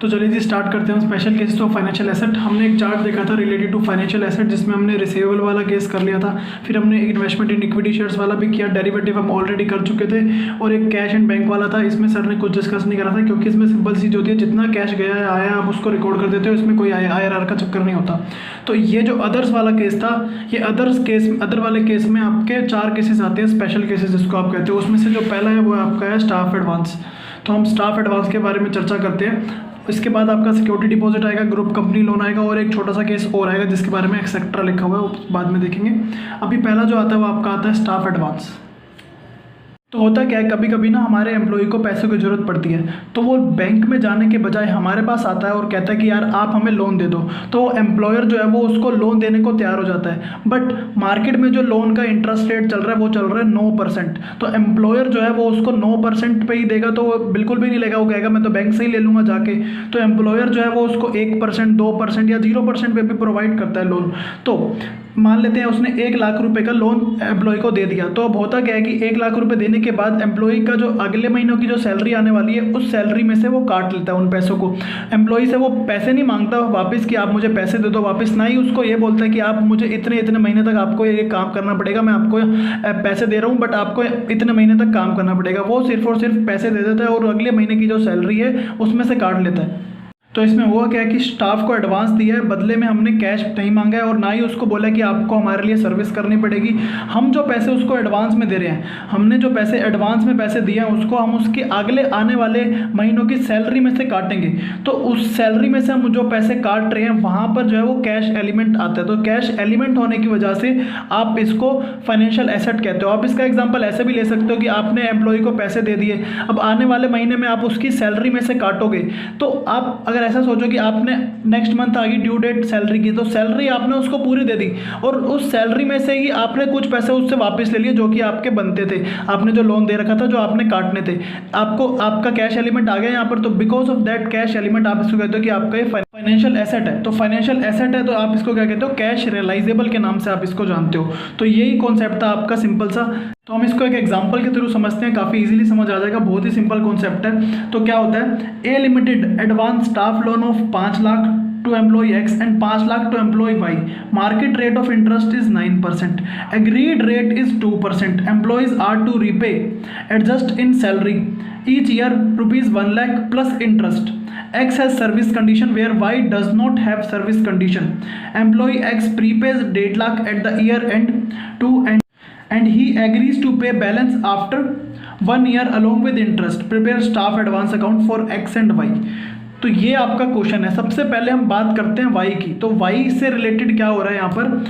तो चलिए जी स्टार्ट करते हैं special cases of financial asset. हमने एक चार्ट देखा था रिलेटेड टू फाइनेंशियल एसेट जिसमें हमने रिसीवेबल वाला केस कर लिया था, फिर हमने इन्वेस्टमेंट इन इक्विटी शेयर्स वाला भी किया, डेरिवेटिव हम ऑलरेडी कर चुके थे, और एक कैश एंड बैंक वाला था। इसमें सर ने कुछ डिस्कस नहीं करा था क्योंकि इसमें सिंपल चीज़ होती है, जितना कैश गया है आया आप उसको रिकॉर्ड कर देते हो, इसमें कोई IRR का चक्कर नहीं होता। तो ये जो अदर्स वाला केस था, ये अदर वाले केस में आपके 4 केसेस आते हैं, स्पेशल केसेस जिसको आप कहते हो। उसमें से जो पहला है वो आपका है स्टाफ एडवांस। तो हम स्टाफ एडवांस के बारे में चर्चा करते हैं। इसके बाद आपका सिक्योरिटी डिपॉजिट आएगा, ग्रुप कंपनी लोन आएगा, और एक छोटा सा केस और आएगा जिसके बारे में एक्सेट्रा लिखा हुआ है, वो बाद में देखेंगे। अभी पहला जो आता है वो आपका आता है स्टाफ एडवांस। तो होता क्या है, कभी कभी ना हमारे एम्प्लॉय को पैसों की ज़रूरत पड़ती है, तो वो बैंक में जाने के बजाय हमारे पास आता है और कहता है कि यार आप हमें लोन दे दो। तो एम्प्लॉयर जो है वो उसको लोन देने को तैयार हो जाता है, बट मार्केट में जो लोन का इंटरेस्ट रेट चल रहा है वो चल रहा है 9%। तो एम्प्लॉयर जो है वो उसको 9% पे ही देगा, तो वो बिल्कुल भी नहीं लेगा, वो कहेगा मैं तो बैंक से ही ले लूँगा जाके। तो एम्प्लॉयर जो है वो उसको 1%, 2% या 0% पे भी प्रोवाइड करता है लोन। तो मान लेते हैं उसने 1 लाख रुपए का लोन एम्प्लॉय को दे दिया, तो अब होता क्या है कि 1 लाख रुपए देने के बाद एम्प्लॉय का जो अगले महीनों की जो सैलरी आने वाली है उस सैलरी में से वो काट लेता है उन पैसों को। एम्प्लॉय से वो पैसे नहीं मांगता वापस कि आप मुझे पैसे दे दो वापस, ना ही उसको ये बोलता है कि आप मुझे इतने इतने महीने तक आपको ये काम करना पड़ेगा, मैं आपको पैसे दे रहा हूँ बट आपको इतने महीने तक काम करना पड़ेगा। वो सिर्फ और सिर्फ पैसे दे देता है और अगले महीने की जो सैलरी है उसमें से काट लेता है। तो इसमें हुआ क्या है कि स्टाफ को एडवांस दिया है, बदले में हमने कैश नहीं मांगा है और ना ही उसको बोला कि आपको हमारे लिए सर्विस करनी पड़ेगी। हम जो पैसे उसको एडवांस में दे रहे हैं, हमने जो पैसे एडवांस में पैसे दिए हैं उसको हम उसके अगले आने वाले महीनों की सैलरी में से काटेंगे। तो उस सैलरी में से हम जो पैसे काट रहे हैं वहाँ पर जो है वो कैश एलिमेंट आता है। तो कैश एलिमेंट होने की वजह से आप इसको फाइनेंशियल एसेट कहते हो। आप इसका एग्जाम्पल ऐसे भी ले सकते हो कि आपने एम्प्लॉय को पैसे दे दिए, अब आने वाले महीने में आप उसकी सैलरी में से काटोगे। तो आप अगर ऐसा सोचो कि आपने नेक्स्ट मंथ आ गई ड्यू डेट सैलरी की, तो सैलरी आपने उसको पूरी दे दी और उस सैलरी में से ही आपने कुछ पैसे उससे वापस ले लिए जो कि आपके बनते थे, आपने जो लोन दे रखा था जो आपने काटने थे, आपको आपका कैश एलिमेंट आ गया यहाँ पर। तो because of that cash element आप इसको कहते हो कि आपका ये फाइनेंशियल एसेट है। तो फाइनेंशियल एसेट है तो आप इसको क्या कहते हो, कैश रियलाइजेबल के नाम से आप इसको जानते हो। तो यही कॉन्सेप्ट था आपका सिंपल सा। तो हम इसको एक एग्जांपल के थ्रू समझते हैं, काफ़ी इजीली समझ आ जाएगा, बहुत ही सिंपल कॉन्सेप्ट है। तो क्या होता है, a limited advance staff loan of 5 lakh to employ X and 5 lakh to employ Y। Market rate of interest is 9%, agreed rate is 2%, employees are to repay adjust in salary each year ₹1 lakh plus interest. X has service condition where Y does not have service condition. Employee X prepays 1.5 lakh at the year end and he agrees to pay balance after 1 year along with interest. Prepare staff advance account for X and Y. तो ये आपका question है। सबसे पहले हम बात करते हैं Y की। तो Y से रिलेटेड क्या हो रहा है यहाँ पर,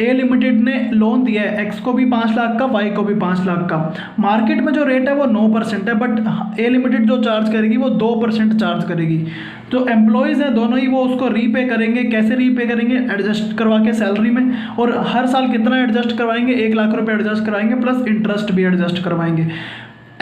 ए लिमिटेड ने लोन दिया है X को भी 5 लाख का, Y को भी 5 लाख का। मार्केट में जो रेट है वो 9% है, बट ए लिमिटेड जो चार्ज करेगी वो 2% चार्ज करेगी। जो एम्प्लॉयज़ हैं दोनों ही वो उसको रीपे करेंगे। कैसे रीपे करेंगे, एडजस्ट करवा के सैलरी में, और हर साल कितना एडजस्ट करवाएंगे, 1 लाख रुपए एडजस्ट करवाएंगे प्लस इंटरेस्ट भी एडजस्ट करवाएंगे।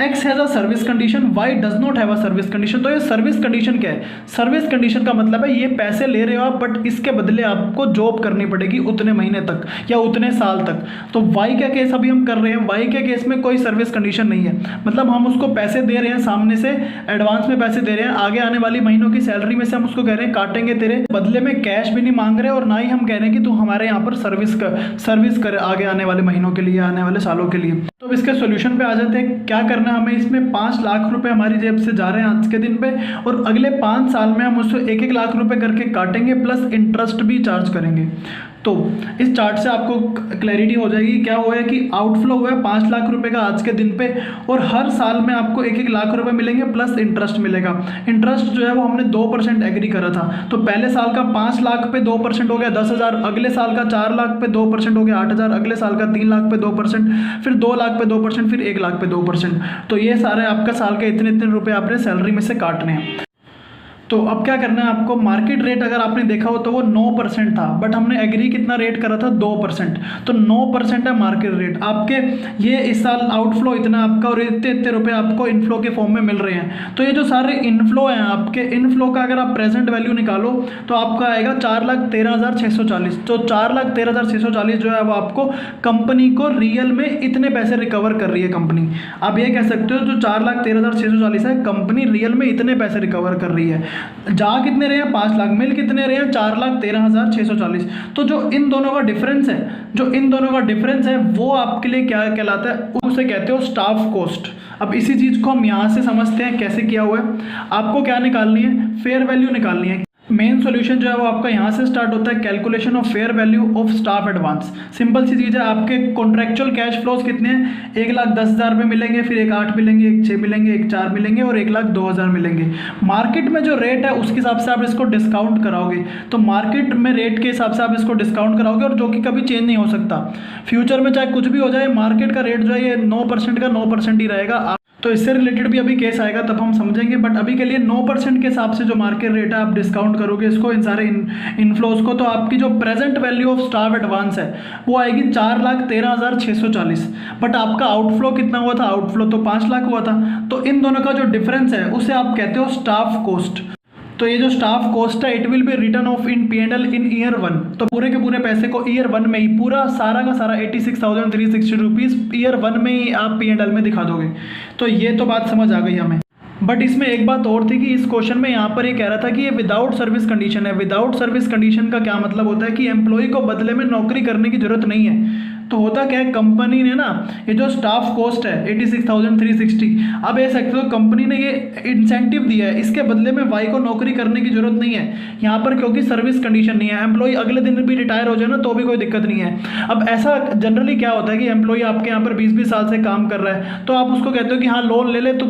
X has a service condition, Y does not have a service condition. तो ये सर्विस कंडीशन क्या है, सर्विस कंडीशन का मतलब है ये पैसे ले रहे हो आप बट इसके बदले आपको जॉब करनी पड़ेगी उतने महीने तक या उतने साल तक। तो Y का केस अभी हम कर रहे हैं, Y के केस में कोई सर्विस कंडीशन नहीं है, मतलब हम उसको पैसे दे रहे हैं, सामने से एडवांस में पैसे दे रहे हैं, आगे आने वाली महीनों की सैलरी में से हम उसको कह रहे हैं काटेंगे तेरे बदले में, कैश भी नहीं मांग रहे और ना ही हम कह रहे हैं कि तू हमारे यहाँ पर सर्विस कर आगे आने वाले महीनों के लिए, आने वाले सालों के लिए। तो इसके सोल्यूशन पे आ जाते हैं। क्या करना है हमें, इसमें 5 लाख रुपए हमारी जेब से जा रहे हैं आज के दिन पे, और अगले 5 साल में हम उसको 1-1 लाख रुपए करके काटेंगे प्लस इंटरेस्ट भी चार्ज करेंगे। तो इस चार्ट से आपको क्लैरिटी हो जाएगी क्या हुआ है कि आउटफ्लो हुआ है 5 लाख रुपए का आज के दिन पे, और हर साल में आपको 1-1 लाख रुपए मिलेंगे प्लस इंटरेस्ट मिलेगा। इंटरेस्ट जो है वो हमने 2% एग्री करा था, तो पहले साल का 5 लाख पे 2% हो गया 10,000, अगले साल का 4 लाख पे 2% हो गया 8,000, अगले साल का 3 लाख पे 2%, फिर 2 लाख पे 2%, फिर 1 लाख पे 2%। तो ये सारे आपका साल के इतने इतने रुपए आपने सैलरी में से काटने हैं। तो अब क्या करना है आपको, मार्केट रेट अगर आपने देखा हो तो वो 9% था, बट हमने एग्री कितना रेट करा था, 2%। तो 9% है मार्केट रेट आपके। ये इस साल आउटफ्लो इतना आपका और इतने इतने रुपए आपको इनफ्लो के फॉर्म में मिल रहे हैं। तो ये जो सारे इनफ्लो हैं आपके, इनफ्लो का अगर आप प्रेजेंट वैल्यू निकालो तो आपका आएगा 4,13,640। तो 4,13,640 जो है वो आपको कंपनी को रियल में इतने पैसे रिकवर कर रही है कंपनी। आप ये कह सकते हो जो 4,13,640 है कंपनी रियल में इतने पैसे रिकवर कर रही है। जा कितने रहे हैं 5 लाख, मिल कितने रहे हैं 4,13,640। तो जो इन दोनों का डिफरेंस है, वो आपके लिए क्या कहलाता है, उसे कहते हो स्टाफ कॉस्ट। अब इसी चीज़ को हम यहाँ से समझते हैं कैसे किया हुआ है। आपको क्या निकालनी है, फेयर वैल्यू निकालनी है। मेन सॉल्यूशन जो है वो आपका यहाँ से स्टार्ट होता है, calculation of fair value of staff advance. Simple सी चीज़ है, आपके कॉन्ट्रेक्चुअल कैश फ्लोज कितने हैं, 1,10,000 रुपये मिलेंगे, फिर 1,08,000 मिलेंगे, 1,06,000 मिलेंगे, 1,04,000 मिलेंगे और 1,02,000 मिलेंगे। मार्केट में जो रेट है उसके हिसाब से आप इसको डिस्काउंट कराओगे, तो मार्केट में रेट के हिसाब से आप इसको डिस्काउंट कराओगे, और जो कि कभी चेंज नहीं हो सकता। फ्यूचर में चाहे कुछ भी हो जाए, मार्केट का रेट जो है ये 9% का 9% ही रहेगा। तो इससे रिलेटेड भी अभी केस आएगा तब हम समझेंगे, बट अभी के लिए 9% के हिसाब से जो मार्केट रेट है आप डिस्काउंट करोगे इसको, इन सारे इनफ्लोज को, तो आपकी जो present value of staff advance है वो आएगी 4,13,640। बट आपका आउटफ्लो कितना हुआ था, आउटफ्लो तो 5 लाख हुआ था। तो इन दोनों का जो डिफरेंस है उसे आप कहते हो स्टाफ कॉस्ट। तो ये जो स्टाफ कॉस्ट है it will be return of in P&L in year 1। तो पूरे के पूरे पैसे को ईयर 1 में ही, पूरा सारा का सारा 86,360 रुपीज़ ईयर 1 में ही आप P&L में दिखा दोगे। तो ये तो बात समझ आ गई हमें। बट इसमें एक बात और थी कि इस क्वेश्चन में यहाँ पर ये कह रहा था कि ये विदाउट सर्विस कंडीशन है। विदाउट सर्विस कंडीशन का क्या मतलब होता है कि एम्प्लॉय को बदले में नौकरी करने की जरूरत नहीं है। तो होता क्या है, कंपनी ने ना ये जो स्टाफ कॉस्ट है 86,360, अब ये सकते हो कंपनी ने ये इंसेंटिव दिया है, इसके बदले में वाई को नौकरी करने की जरूरत नहीं है यहाँ पर, क्योंकि सर्विस कंडीशन नहीं है। एम्प्लॉय अगले दिन भी रिटायर हो जाए ना तो भी कोई दिक्कत नहीं है। अब ऐसा जनरली क्या होता है कि एम्प्लॉय आपके यहाँ पर 20-20 साल से काम कर रहा है, तो आप उसको कहते हो कि हाँ लोन ले ले, तो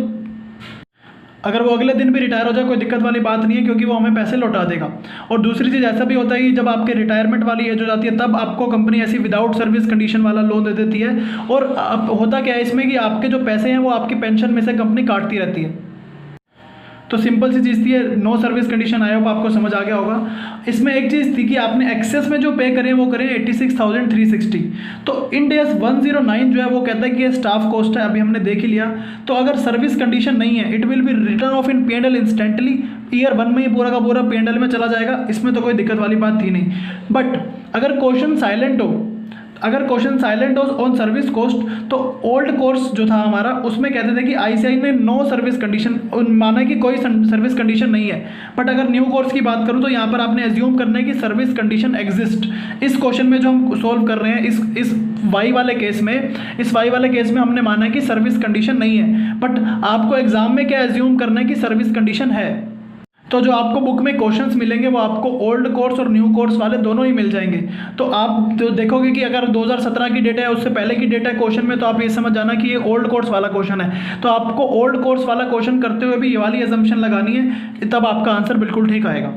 अगर वो अगले दिन भी रिटायर हो जाए कोई दिक्कत वाली बात नहीं है, क्योंकि वो हमें पैसे लौटा देगा। और दूसरी चीज़ ऐसा भी होता है कि जब आपके रिटायरमेंट वाली एज हो जाती है तब आपको कंपनी ऐसी विदाउट सर्विस कंडीशन वाला लोन दे देती है। और अब होता क्या है इसमें कि आपके जो पैसे हैं वो आपकी पेंशन में से कंपनी काटती रहती है। तो सिंपल सी चीज़ थी, नो सर्विस कंडीशन आया हो, आपको समझ आ गया होगा। इसमें एक चीज़ थी कि आपने एक्सेस में जो पे करें वो करें 86,360। तो इंड AS 109 जो है वो कहता है कि ये स्टाफ कॉस्ट है, अभी हमने देख ही लिया। तो अगर सर्विस कंडीशन नहीं है it will be return of in P&L instantly, year 1 में ही पूरा का पूरा P&L में चला जाएगा। इसमें तो कोई दिक्कत वाली बात थी नहीं। बट अगर क्वेश्चन साइलेंट हो ऑन सर्विस कॉस्ट, तो ओल्ड कोर्स जो था हमारा उसमें कहते थे कि ICI ने नो सर्विस कंडीशन माना कि कोई सर्विस कंडीशन नहीं है। बट अगर न्यू कोर्स की बात करूं तो यहाँ पर आपने एज्यूम करना है कि सर्विस कंडीशन एग्जिस्ट। इस क्वेश्चन में जो हम सोल्व कर रहे हैं इस वाई वाले केस में हमने माना है कि सर्विस कंडीशन नहीं है, बट आपको एग्जाम में क्या एज्यूम करना है कि सर्विस कंडीशन है। तो जो आपको बुक में क्वेश्चंस मिलेंगे वो आपको ओल्ड कोर्स और न्यू कोर्स वाले दोनों ही मिल जाएंगे। तो आप तो देखोगे कि अगर 2017 की डेटा है उससे पहले की डेटा है क्वेश्चन में, तो आप ये समझ जाना कि ये ओल्ड कोर्स वाला क्वेश्चन है। तो आपको ओल्ड कोर्स वाला क्वेश्चन करते हुए भी ये वाली असम्पशन लगानी है, तब आपका आंसर बिल्कुल ठीक आएगा।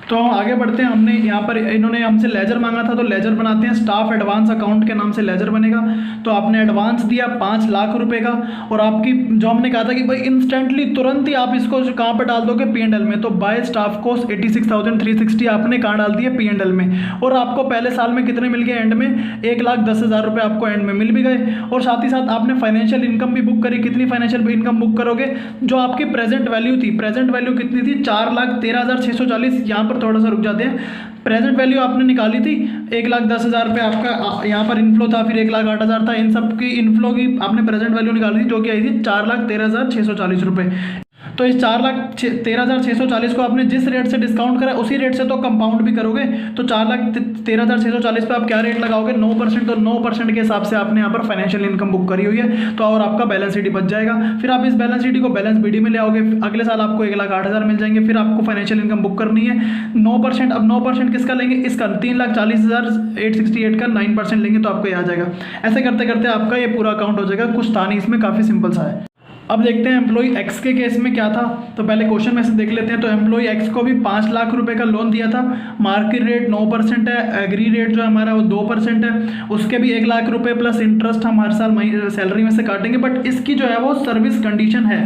तो हम आगे बढ़ते हैं। हमने यहाँ पर इन्होंने हमसे लेजर मांगा था, तो लेजर बनाते हैं। स्टाफ एडवांस अकाउंट के नाम से लेजर बनेगा। तो आपने एडवांस दिया 5 लाख रुपए का, और आपकी जो हमने कहा था कि भाई इंस्टेंटली तुरंत ही आप इसको कहाँ पर डाल दोगे, P&L में। तो बाय स्टाफ कॉस्ट 86,360 आपने कहाँ डाल दिए, P&L में। और आपको पहले साल में कितने मिल गए, एंड में 1,10,000 रुपये आपको एंड में मिल भी गए। और साथ ही साथ आपने फाइनेंशियल इनकम भी बुक करी। कितनी फाइनेंशियल इनकम बुक करोगे, जो आपकी प्रेजेंट वैल्यू थी, प्रेजेंट वैल्यू कितनी थी, 4,13,640। यहाँ पर थोड़ा सा रुक जाते हैं। प्रेजेंट वैल्यू आपने निकाली थी 1,10,000 रुपये आपका यहाँ पर इनफ्लो था, फिर 1,08,000 था। इन सब की इनफ्लो की आपने प्रेजेंट वैल्यू निकाली थी, जो कि आई थी 4,13,640 रुपये। तो इस 4,13,640 को आपने जिस रेट से डिस्काउंट करा उसी रेट से तो कंपाउंड भी करोगे। तो 4,13,640 पे आप क्या रेट लगाओगे, 9%। तो 9% के हिसाब से आपने यहाँ पर फाइनेंशियल इनकम बुक करी हुई है, तो और आपका बैलेंस शीट बच जाएगा। फिर आप इस बैलेंस शीट को बैलेंस BD में ले आओगे, अगले साल आपको 1,08,000 मिल जाएंगे। फिर आपको फाइनेंशियल इनकम बुक करनी है 9%। अब 9% किसका लेंगे, इसका 3,40,868 का 9% लेंगे, तो आपको ये आ जाएगा। ऐसे करते करते आपका ये पूरा अकाउंट हो जाएगा। कुछ था नहीं इसमें, काफ़ी सिंपल सा है। अब देखते हैं एम्प्लॉय एक्स के केस में क्या था। तो पहले क्वेश्चन में से देख लेते हैं। तो एम्प्लॉय एक्स को भी 5 लाख रुपए का लोन दिया था। मार्केट रेट 9% है, एग्री रेट जो हमारा वो 2% है। उसके भी 1 लाख रुपए प्लस इंटरेस्ट हम हर साल सैलरी में से काटेंगे। बट इसकी जो है वो सर्विस कंडीशन है।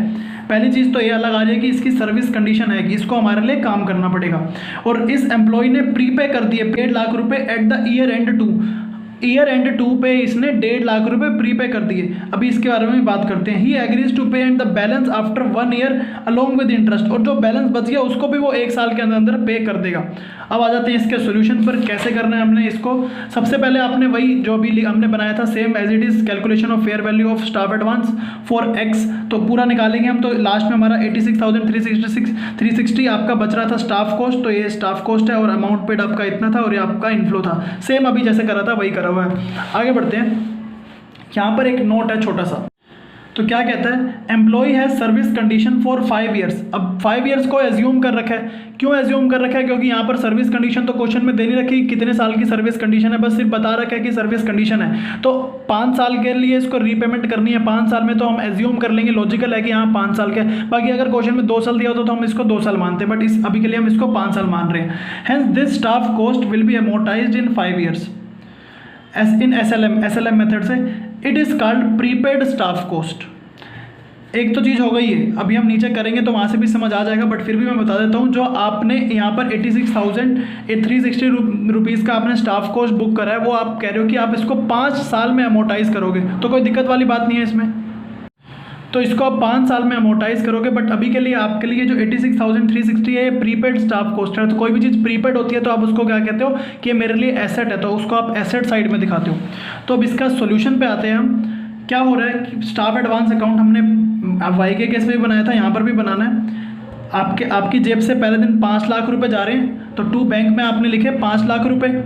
पहली चीज़ तो ये अलग आ रही है कि इसकी सर्विस कंडीशन है कि इसको हमारे लिए काम करना पड़ेगा। और इस एम्प्लॉय ने प्रीपे कर दिए 1.5 लाख रुपए eight the year end 2। Year end 2 पे इसने 1.5 लाख रुपए प्रीपे कर दिए। अभी इसके बारे में भी बात करते हैं। ही एग्रीज टू पे and the balance after 1 year along with interest, और जो बैलेंस बच गया उसको भी वो 1 साल के अंदर अंदर पे कर देगा। अब आ जाते हैं इसके सोल्यूशन पर, कैसे करना है हमने इसको। सबसे पहले आपने वही जो अभी हमने बनाया था same as it is, calculation of fair value of staff advance for X, तो पूरा निकालेंगे हम। तो लास्ट में हमारा 86,360 आपका बच रहा था स्टाफ कॉस्ट, तो ये स्टाफ कॉस्ट है और अमाउंट पेड आपका इतना था और ये आपका इनफ्लो था। सेम अभी जैसे करा था वही करा हुआ है। आगे बढ़ते हैं। यहाँ पर एक नोट है छोटा सा, तो क्या कहता है, employee has service condition for 5 years. अब 5 ईयर्स को एज्यूम कर रखा है। क्यों एज्यूम कर रखा है? क्योंकि यहाँ पर सर्विस कंडीशन तो क्वेश्चन में दे नहीं रखी कितने साल की सर्विस कंडीशन है, बस सिर्फ बता रखा है कि सर्विस कंडीशन है। तो 5 साल के लिए इसको रीपेमेंट करनी है 5 साल में, तो हम एज्यूम कर लेंगे, लॉजिकल है कि यहाँ 5 साल के। बाकी अगर क्वेश्चन में 2 साल दिया होता तो हम इसको 2 साल मानते हैं, बट इस अभी के लिए हम इसको 5 साल मान रहे हैं। Hence this staff cost will be amortised in 5 years in SLM method से। It is called prepaid staff cost. एक तो चीज़ हो गई है, अभी हम नीचे करेंगे तो वहाँ से भी समझ आ जाएगा, बट फिर भी मैं बता देता हूँ। जो आपने यहाँ पर 86,360 रुपीज़ का आपने स्टाफ कॉस्ट बुक करा है, वो आप कह रहे हो कि आप इसको 5 साल में अमोर्टाइज करोगे, तो कोई दिक्कत वाली बात नहीं है इसमें। तो इसको आप 5 साल में अमोर्टाइज करोगे, बट अभी के लिए आपके लिए जो 86,360 है ये प्रीपेड स्टाफ कॉस्ट है। तो कोई भी चीज़ प्रीपेड होती है तो आप उसको क्या कहते हो कि मेरे लिए एसेट है, तो उसको आप एसेट साइड में दिखाते हो। तो अब इसका सोल्यूशन पे आते हैं हम। क्या हो रहा है कि स्टाफ एडवांस अकाउंट हमने वाई के केस में भी बनाया था, यहाँ पर भी बनाना है। आपकी जेब से पहले दिन 5 लाख रुपए जा रहे हैं, तो टू बैंक में आपने लिखे 5 लाख रुपए,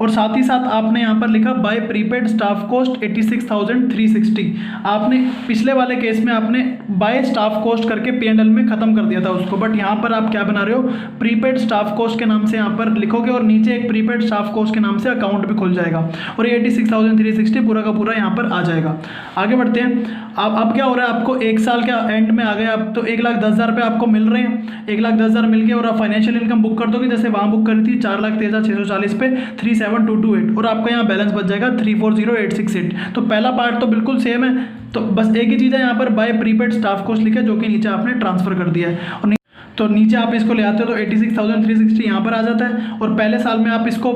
और साथ ही साथ आपने यहाँ पर लिखा बाय प्रीपेड स्टाफ कॉस्ट 86,360। आपने पिछले वाले केस में आपने बाय स्टाफ कॉस्ट करके P&L में ख़त्म कर दिया था उसको, बट यहाँ पर आप क्या बना रहे हो, प्रीपेड स्टाफ कॉस्ट के नाम से यहाँ पर लिखोगे और नीचे एक प्रीपेड स्टाफ कॉस्ट के नाम से अकाउंट भी खुल जाएगा, और ये 86,360 पूरा का पूरा यहाँ पर आ जाएगा। आगे बढ़ते हैं। अब क्या हो रहा है, आपको 1 साल के एंड में आ गए, अब तो 1,10,000 रुपये आपको मिल रहे हैं। 1,10,000 मिल गए और आप फाइनेंशियल इनकम बुक कर दोगे, जैसे वहाँ बुक करी थी 4,13,640 पे 37,228, और आपका यहाँ बैलेंस बच जाएगा 340,868। तो पहला पार्ट तो बिल्कुल सेम है, तो बस एक ही चीज़ है यहाँ पर बाय प्रीपेड स्टाफ कॉस्ट लिखा है, जो कि नीचे आपने ट्रांसफर कर दिया है। और तो नीचे आप इसको ले आते हो तो 86,360 यहाँ पर आ जाता है, और पहले साल में आप इसको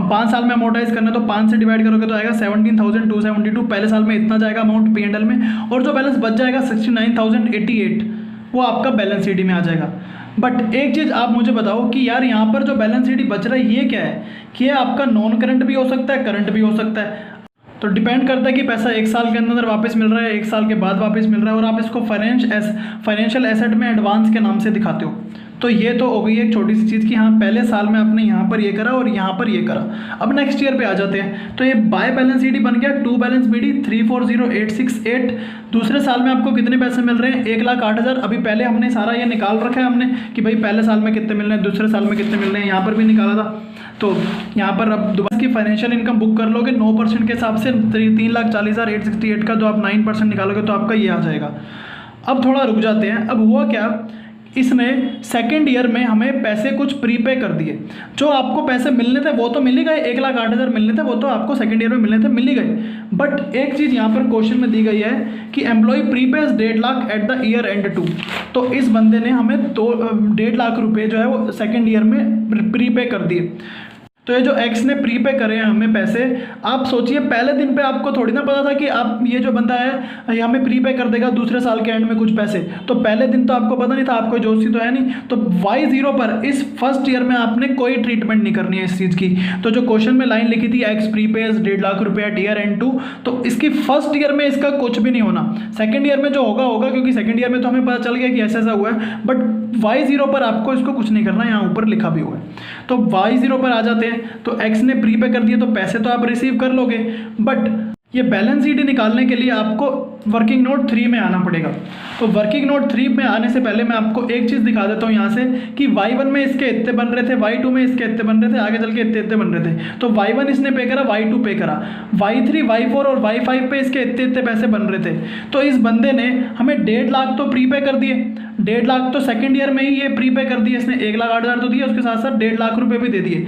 5 साल में अमोर्टाइज करना है, तो 5 से डिवाइड करोगे तो आएगा 17,272। पहले साल में इतना जाएगा अमाउंट P&L में, और जो बैलेंस बच जाएगा 69,088 वो आपका बैलेंस शीट में आ जाएगा। बट एक चीज़ आप मुझे बताओ कि यार यहाँ पर जो बैलेंस शीट बच रहा है ये क्या है, कि ये आपका नॉन करंट भी हो सकता है, करंट भी हो सकता है। तो डिपेंड करता है कि पैसा 1 साल के अंदर वापस मिल रहा है, 1 साल के बाद वापस मिल रहा है, और आप इसको फाइनेंशियल एसेट में एडवांस के नाम से दिखाते हो। तो ये तो हो गई एक छोटी सी चीज़ कि हाँ पहले साल में आपने यहाँ पर ये करा और यहाँ पर ये करा। अब नेक्स्ट ईयर पे आ जाते हैं। तो ये बाय बैलेंस शीट बन गया, टू बैलेंस BD 340,868। दूसरे साल में आपको कितने पैसे मिल रहे हैं, 1,08,000। अभी पहले हमने सारा ये निकाल रखा है हमने कि भाई पहले साल में कितने मिल रहे हैं, दूसरे साल में कितने मिल रहे हैं, यहाँ पर भी निकाला था। तो यहाँ पर अब दोबारा की फाइनेंशियल इनकम बुक कर लोगे 9% के हिसाब से 3,40,868 का जो आप 9% निकालोगे तो आपका ये आ जाएगा। अब थोड़ा रुक जाते हैं। अब हुआ क्या, इसने सेकेंड ईयर में हमें पैसे कुछ प्रीपे कर दिए। जो आपको पैसे मिलने थे वो तो मिल ही गए, 1,08,000 मिलने थे, वो तो आपको सेकेंड ईयर में मिलने थे, मिल ही गए। बट एक चीज़ यहाँ पर क्वेश्चन में दी गई है कि employee prepays 1.5 lakh at the year end 2। तो इस बंदे ने हमें 1.5 लाख रुपये जो है वो सेकेंड ईयर में प्रीपे कर दिए। तो ये जो एक्स ने प्रीपे करे हैं हमें पैसे, आप सोचिए पहले दिन पे आपको थोड़ी ना पता था कि आप ये जो बंदा है ये हमें प्रीपे कर देगा दूसरे साल के एंड में कुछ पैसे। तो पहले दिन तो आपको पता नहीं था, आपको जोशी तो है नहीं। तो Y0 पर इस फर्स्ट ईयर में आपने कोई ट्रीटमेंट नहीं करनी है इस चीज़ की। तो जो क्वेश्चन में लाइन लिखी थी एक्स प्रीपेज 1.5 लाख रुपये एट ईयर एंड 2, तो इसकी फर्स्ट ईयर में इसका कुछ भी नहीं होना। सेकेंड ईयर में जो होगा होगा, क्योंकि सेकेंड ईयर में तो हमें पता चल गया कि ऐसा ऐसा हुआ है। बट Y0 पर आपको इसको कुछ नहीं करना, यहाँ ऊपर लिखा भी हुआ है। तो Y0 पर आ जाते हैं। तो एक्स ने प्रीपे कर दिए तो पैसे तो आप रिसीव कर लोगे, बट ये बैलेंस शीट निकालने के लिए आपको वर्किंग नोट 3 में आना पड़ेगा। तो वर्किंग नोट 3 में आने से पहले मैं आपको एक चीज़ दिखा देता हूँ यहाँ से कि Y1 में इसके इतने बन रहे थे, Y2 में इसके इतने बन रहे थे, आगे चल के इतने इतने बन रहे थे। तो Y1 इसने पे करा, Y2 पे करा, Y3, Y4 और Y5 पे इसके इतने इतने पैसे बन रहे थे। तो इस बंदे ने हमें 1.5 लाख तो प्रीपे कर दिए, 1.5 लाख तो सेकेंड ईयर में ही ये प्रीपे कर दिए इसने, 1,08,000 तो दिए, उसके साथ साथ 1.5 लाख रुपये भी दे दिए।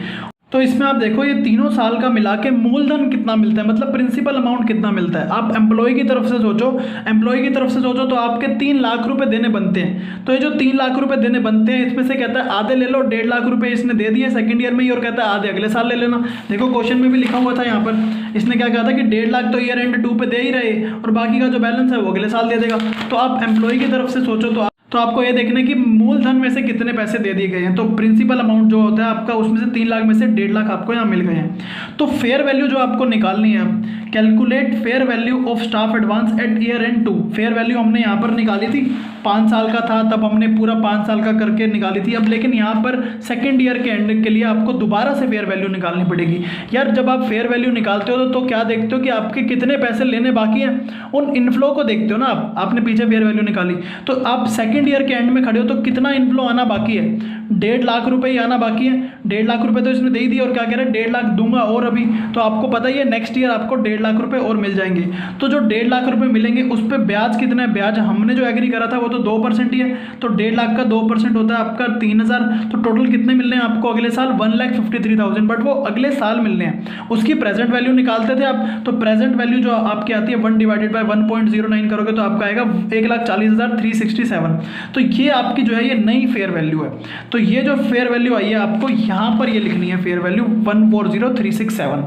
तो इसमें आप देखो ये तीनों साल का मिला के मूलधन कितना मिलता है, मतलब प्रिंसिपल अमाउंट कितना मिलता है। आप एम्प्लॉय की तरफ से सोचो, एम्प्लॉय की तरफ से सोचो तो आपके 3 लाख रुपए देने बनते हैं। तो ये जो 3 लाख रुपए देने बनते हैं इसमें से कहता है आधे ले लो, 1.5 लाख रुपए इसने दे दिए सेकंड ईयर में ही, और कहता है आधे अगले साल ले लेना। देखो क्वेश्चन में भी लिखा हुआ था यहाँ पर, इसने क्या कहा था कि 1.5 लाख तो ईयर एंड 2 पे दे ही रहे और बाकी का जो बैलेंस है वो अगले साल दे देगा। तो आप एम्प्लॉय की तरफ से सोचो तो आपको ये देखना है कि मूलधन में से कितने पैसे दे दिए गए हैं। तो प्रिंसिपल अमाउंट जो होता है आपका उसमें से 3 लाख में से 1.5 लाख आपको यहाँ मिल गए हैं। तो फेयर वैल्यू जो आपको निकालनी है, calculate fair value of staff advance at year end 2। Fair value हमने यहाँ पर निकाली थी, 5 साल का था तब हमने पूरा 5 साल का करके निकाली थी। अब लेकिन यहाँ पर सेकेंड ईयर के एंड के लिए आपको दोबारा से फेयर वैल्यू निकालनी पड़ेगी। यार जब आप फेयर वैल्यू निकालते हो तो क्या देखते हो कि आपके कितने पैसे लेने बाकी हैं, उन इनफ्लो को देखते हो ना। आपने पीछे फेयर वैल्यू निकाली तो आप सेकेंड ईयर के एंड में खड़े हो तो कितना इनफ्लो आना बाकी है, 1.5 लाख रुपए ही आना बाकी है। 1.5 लाख रुपए तो इसने दे ही दिए और क्या कह रहा है 1.5 लाख दूंगा और अभी, तो आपको पता ही है नेक्स्ट ईयर आपको 1.5 लाख रुपए और मिल जाएंगे। तो जो 1.5 लाख रुपए मिलेंगे उस पर ब्याज कितना है, ब्याज हमने जो एग्री करा था वो तो 2% ही है। तो 1.5 लाख का 2% होता है आपका 3,000। तो टोटल कितने मिलने हैं आपको अगले साल, 1,53,000, बट वो अगले साल मिलने हैं। उसकी प्रेजेंट वैल्यू निकालते थे आप, तो प्रेजेंट वैल्यू जो आपकी आती है 1 डिवाइडेड बाय 1.09 करोगे तो आपका आएगा 1,40,367। तो ये आपकी जो है ये नई फेयर वैल्यू है। तो ये जो फेयर वैल्यू आई है आपको यहाँ पर ये लिखनी है, फेयर वैल्यू 140,367।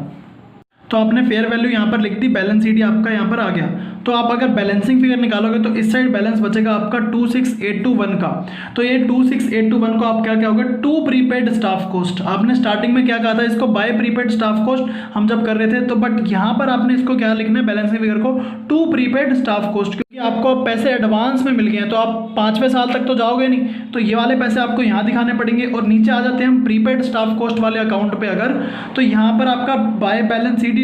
तो आपने फेयर वैल्यू यहाँ पर लिख दी, बैलेंस शीट आपका यहाँ पर आ गया। तो आप अगर बैलेंसिंग फिगर निकालोगे तो इस साइड बैलेंस बचेगा आपका 26,821 का। तो ये 26,821 को आप क्या कहोगे, 2 प्रीपेड स्टाफ कॉस्ट। आपने स्टार्टिंग में क्या कहा था, इसको बाय प्रीपेड स्टाफ कॉस्ट हम जब कर रहे थे, तो बट यहाँ पर आपने इसको क्या लिखना है बैलेंसिंग फिगर को 2 प्रीपेड स्टाफ कॉस्ट, क्योंकि आपको पैसे एडवांस में मिल गए हैं। तो आप 5वें साल तक तो जाओगे नहीं, तो ये वाले पैसे आपको यहाँ दिखाने पड़ेंगे। और नीचे आ जाते हैं हम प्रीपेड स्टाफ कॉस्ट वाले अकाउंट पे अगर, तो यहाँ पर आपका बाय बैलेंस शीट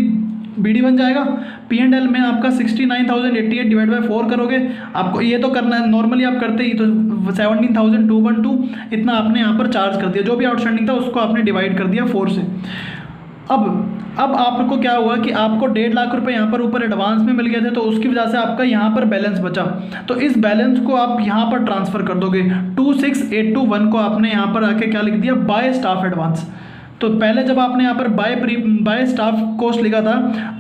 बीडी बन जाएगा। P&L में आपका 69,088 डिवाइड बाय 4 करोगे, आपको ये तो करना है, नॉर्मली आप करते ही तो 17,212 इतना आपने यहाँ पर चार्ज कर दिया। जो भी आउटस्टैंडिंग था उसको आपने डिवाइड कर दिया 4 से। अब आपको क्या हुआ कि आपको 1.5 लाख रुपए यहाँ पर ऊपर एडवांस में मिल गए थे, तो उसकी वजह से आपका यहाँ पर बैलेंस बचा। तो इस बैलेंस को आप यहाँ पर ट्रांसफ़र कर दोगे, 26,821 को आपने यहाँ पर आके क्या लिख दिया, बाय स्टाफ एडवांस। तो पहले जब आपने यहाँ पर बाय स्टाफ कॉस्ट लिखा था,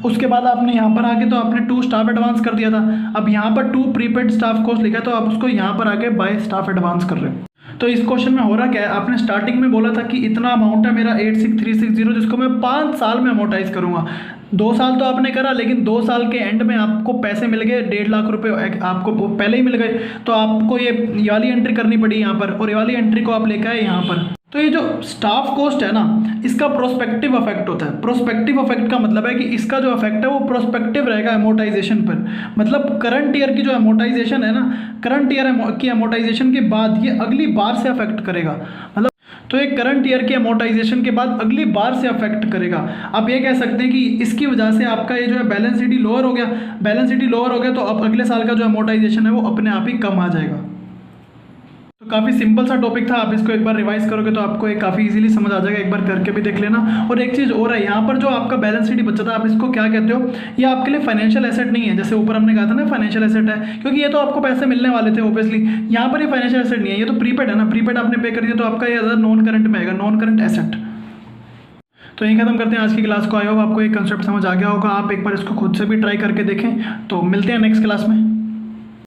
उसके बाद आपने यहाँ पर आके तो आपने 2 स्टाफ एडवांस कर दिया था। अब यहाँ पर 2 प्रीपेड स्टाफ कॉस्ट लिखा है तो आप उसको यहाँ पर आके बाय स्टाफ एडवांस कर रहे हो। तो इस क्वेश्चन में हो रहा क्या है, आपने स्टार्टिंग में बोला था कि इतना अमाउंट है मेरा 86,360 जिसको मैं 5 साल में अमोर्टाइज करूँगा। 2 साल तो आपने करा, लेकिन 2 साल के एंड में आपको पैसे मिल गए 1.5 लाख रुपए आपको पहले ही मिल गए। तो आपको ये वाली एंट्री करनी पड़ी यहाँ पर, और ये वाली एंट्री को आप लेकर आए यहाँ पर। तो ये जो स्टाफ कॉस्ट है ना, इसका प्रोस्पेक्टिव इफेक्ट होता है। प्रोस्पेक्टिव इफेक्ट का मतलब है कि इसका जो इफेक्ट है वो प्रोस्पेक्टिव रहेगा अमोर्टाइजेशन पर। मतलब करंट ईयर की जो अमोर्टाइजेशन है ना, करंट ईयर की अमोर्टाइजेशन के बाद ये अगली बार से अफेक्ट करेगा। मतलब तो एक करंट ईयर की अमोर्टाइजेशन के बाद अगली बार से अफेक्ट करेगा। आप ये कह सकते हैं कि इसकी वजह से आपका ये जो है बैलेंस शीट लोअर हो गया। बैलेंस शीट लोअर हो गया तो अब अगले साल का जो अमोर्टाइजेशन है वो अपने आप ही कम आ जाएगा। तो काफ़ी सिंपल सा टॉपिक था, आप इसको एक बार रिवाइज करोगे तो आपको एक काफ़ी इजीली समझ आ जाएगा। एक बार करके भी देख लेना। और एक चीज़ और है, यहाँ पर जो आपका बैलेंस शीट बचा था, आप इसको क्या कहते हो, ये आपके लिए फाइनेंशियल एसेट नहीं है। जैसे ऊपर हमने कहा था ना फाइनेंशियल एसेट है, क्योंकि ये तो आपको पैसे मिलने वाले थे ऑब्वियसली। यहाँ पर ये फाइनेंशियल एसेट नहीं है, ये तो प्रीपेड है ना, प्रीपेड आपने पे कर दिया तो आपका ये नॉन करंट में आएगा, नॉन करंट एसेट। तो यही खत्म करते हैं आज की क्लास को। आई होप आपको एक कंसेप्ट समझ आ गया होगा। आप एक बार इसको खुद से भी ट्राई करके देखें। तो मिलते हैं नेक्स्ट क्लास में।